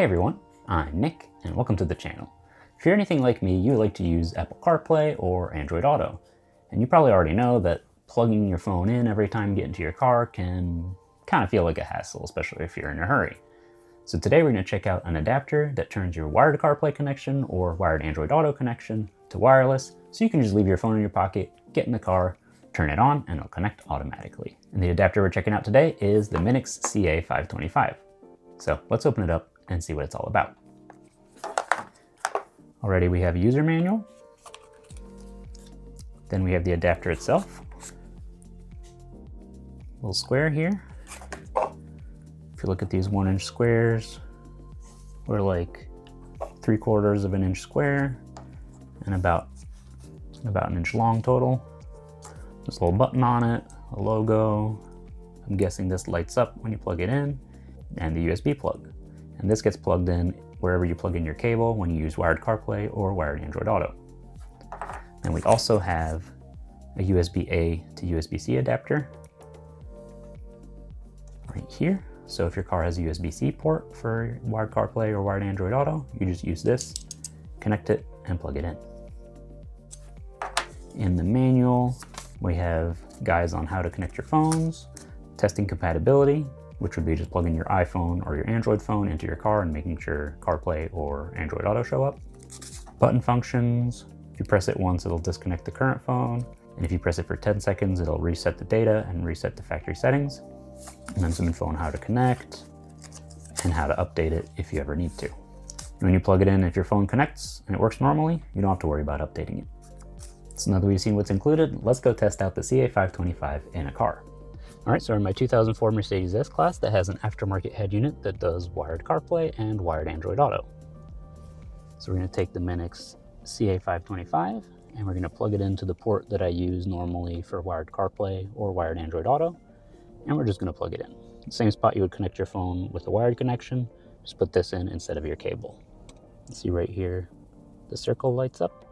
Hey everyone, I'm Nick and welcome to the channel. If you're anything like me, you like to use Apple CarPlay or Android Auto. And you probably already know that plugging your phone in every time you get into your car can kind of feel like a hassle, especially if you're in a hurry. So today we're going to check out an adapter that turns your wired CarPlay connection or wired Android Auto connection to wireless, so you can just leave your phone in your pocket, get in the car, turn it on, and it'll connect automatically. And the adapter we're checking out today is the MINIX CA525. So let's open it up and see what it's all about. Already we have a user manual. Then we have the adapter itself. Little square here. If you look at these 1-inch squares, we're like 3/4 of an inch square and about an inch long total. There's a little button on it, a logo. I'm guessing this lights up when you plug it in, and the USB plug. And this gets plugged in wherever you plug in your cable when you use wired CarPlay or wired Android Auto. And we also have a USB-A to USB-C adapter right here. So if your car has a USB-C port for wired CarPlay or wired Android Auto, you just use this, connect it, and plug it in. In the manual, we have guides on how to connect your phones, testing compatibility, which would be just plugging your iPhone or your Android phone into your car and making sure CarPlay or Android Auto show up. Button functions. If you press it once, it'll disconnect the current phone. And if you press it for 10 seconds, it'll reset the data and reset the factory settings. And then some info on how to connect and how to update it if you ever need to. When you plug it in, if your phone connects and it works normally, you don't have to worry about updating it. So now that we've seen what's included, let's go test out the CA525 in a car. All right, so in my 2004 Mercedes S-Class that has an aftermarket head unit that does wired CarPlay and wired Android Auto. So we're going to take the MINIX CA525 and we're going to plug it into the port that I use normally for wired CarPlay or wired Android Auto. And we're just going to plug it in. The same spot you would connect your phone with a wired connection, just put this in instead of your cable. You see right here, the circle lights up.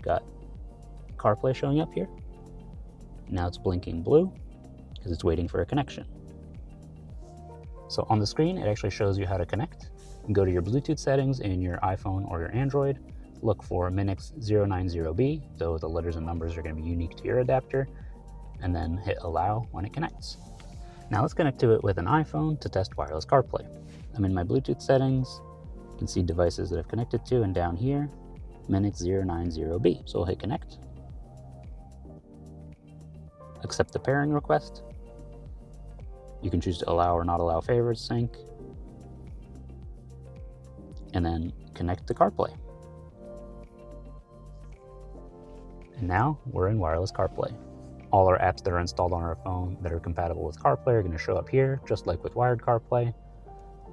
Got CarPlay showing up here. Now it's blinking blue because it's waiting for a connection. So on the screen, it actually shows you how to connect. You can go to your Bluetooth settings in your iPhone or your Android, look for MINIX 090B, though the letters and numbers are going to be unique to your adapter, and then hit allow when it connects. Now let's connect to it with an iPhone to test wireless CarPlay. I'm in my Bluetooth settings. You can see devices that I've connected to, and down here, MINIX 090B. So we'll hit connect. Accept the pairing request. You can choose to allow or not allow favorites sync. And then connect to CarPlay. And now we're in wireless CarPlay. All our apps that are installed on our phone that are compatible with CarPlay are going to show up here, just like with wired CarPlay.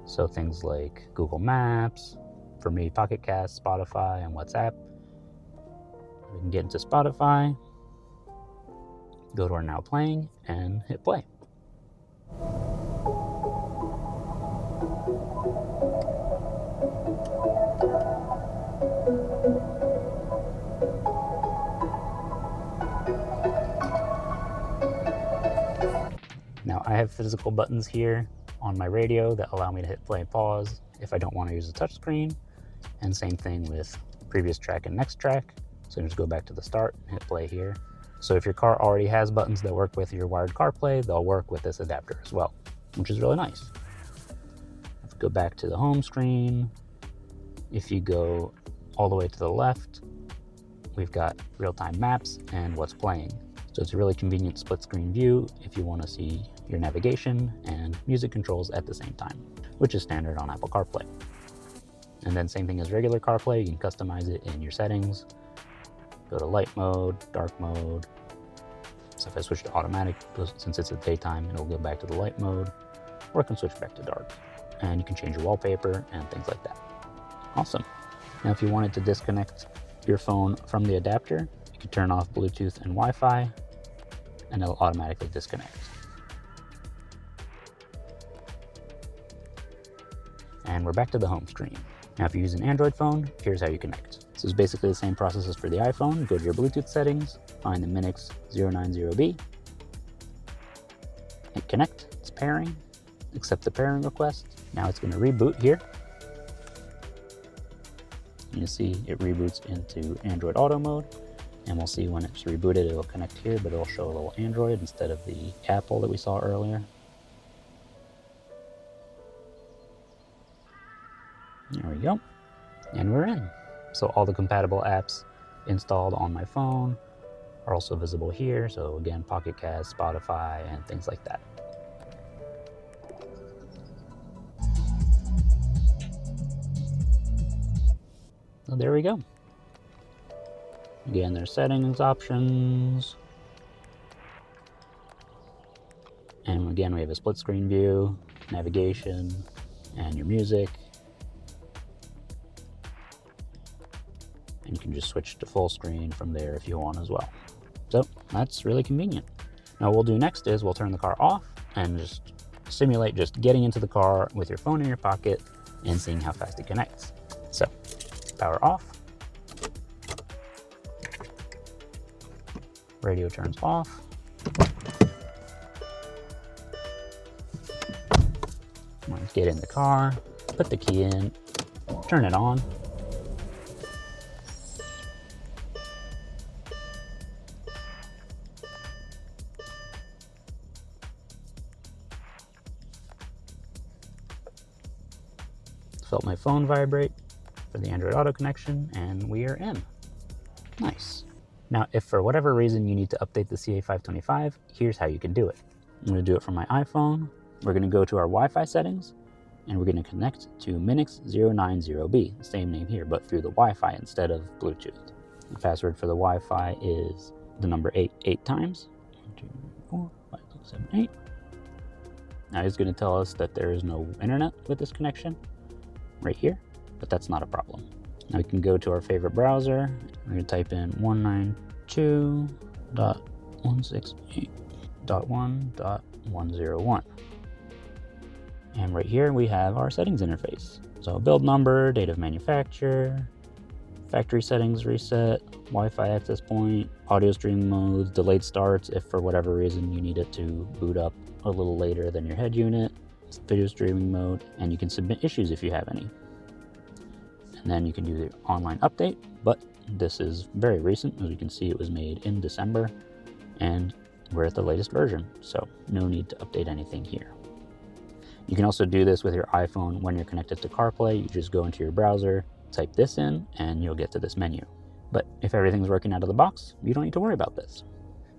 So things like Google Maps, for me, Pocket Cast, Spotify, and WhatsApp. We can get into Spotify, go to our Now Playing, and hit play. Now I have physical buttons here on my radio that allow me to hit play and pause if I don't want to use a touchscreen. And same thing with previous track and next track. So just go back to the start and hit play here. So if your car already has buttons that work with your wired CarPlay, they'll work with this adapter as well, which is really nice. Let's go back to the home screen. If you go all the way to the left, we've got real-time maps and what's playing. So it's a really convenient split screen view if you want to see your navigation and music controls at the same time, which is standard on Apple CarPlay. And then same thing as regular CarPlay, you can customize it in your settings. Go to light mode, dark mode. So if I switch to automatic, since it's at daytime, it'll go back to the light mode, or I can switch back to dark. And you can change your wallpaper and things like that. Awesome. Now if you wanted to disconnect your phone from the adapter, you can turn off Bluetooth and Wi-Fi, and it'll automatically disconnect. And we're back to the home screen. Now if you use an Android phone, here's how you connect. This is basically the same process as for the iPhone. Go to your Bluetooth settings, find the MINIX 090B, hit connect, it's pairing, accept the pairing request, Now it's going to reboot here. You see it reboots into Android Auto mode, and we'll see when it's rebooted it'll connect here, but it'll show a little Android instead of the Apple that we saw earlier. There we go, and we're in. So all the compatible apps installed on my phone are also visible here. So again, Pocket Cast, Spotify, and things like that. So there we go. Again, there's settings options. And again, we have a split screen view, navigation, and your music. And you can just switch to full screen from there if you want as well. So that's really convenient. Now what we'll do next is we'll turn the car off and just simulate just getting into the car with your phone in your pocket and seeing how fast it connects. So power off. Radio turns off. Let's get in the car, put the key in, turn it on. Felt my phone vibrate for the Android Auto connection, and we are in. Nice. Now, if for whatever reason you need to update the CA525, here's how you can do it. I'm going to do it from my iPhone. We're going to go to our Wi-Fi settings, and we're going to connect to MINIX CA525, the same name here, but through the Wi-Fi instead of Bluetooth. The password for the Wi-Fi is the number 8 times. 1, 2, 3, 4, 5, 6, 7, 8. Now it's going to tell us that there is no internet with this connection right here, but that's not a problem. Now we can go to our favorite browser. We're going to type in 192.168.1.101. And right here we have our settings interface. So build number, date of manufacture, factory settings reset, Wi-Fi access point, audio stream modes, delayed starts if for whatever reason you need it to boot up a little later than your head unit, video streaming mode, and you can submit issues if you have any. And then you can do the online update, but this is very recent. As you can see, it was made in December, and we're at the latest version, so no need to update anything here. You can also do this with your iPhone when you're connected to CarPlay. You just go into your browser, type this in, and you'll get to this menu. But if everything's working out of the box, you don't need to worry about this.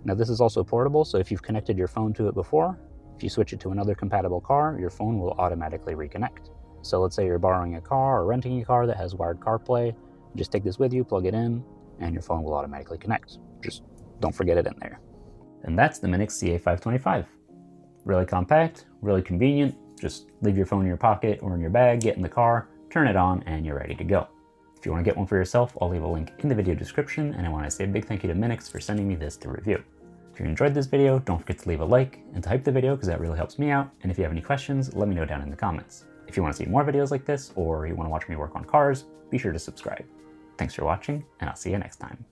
Now this is also portable, so if you've connected your phone to it before, if you switch it to another compatible car, your phone will automatically reconnect. So let's say you're borrowing a car or renting a car that has wired CarPlay, just take this with you, plug it in, and your phone will automatically connect. Just don't forget it in there. And that's the MINIX CA525. Really compact, really convenient. Just leave your phone in your pocket or in your bag, get in the car, turn it on, and you're ready to go. If you want to get one for yourself, I'll leave a link in the video description, and I want to say a big thank you to MINIX for sending me this to review. If you enjoyed this video, don't forget to leave a like and to hype the video because that really helps me out. And if you have any questions, let me know down in the comments. If you want to see more videos like this, or you want to watch me work on cars, be sure to subscribe. Thanks for watching, and I'll see you next time.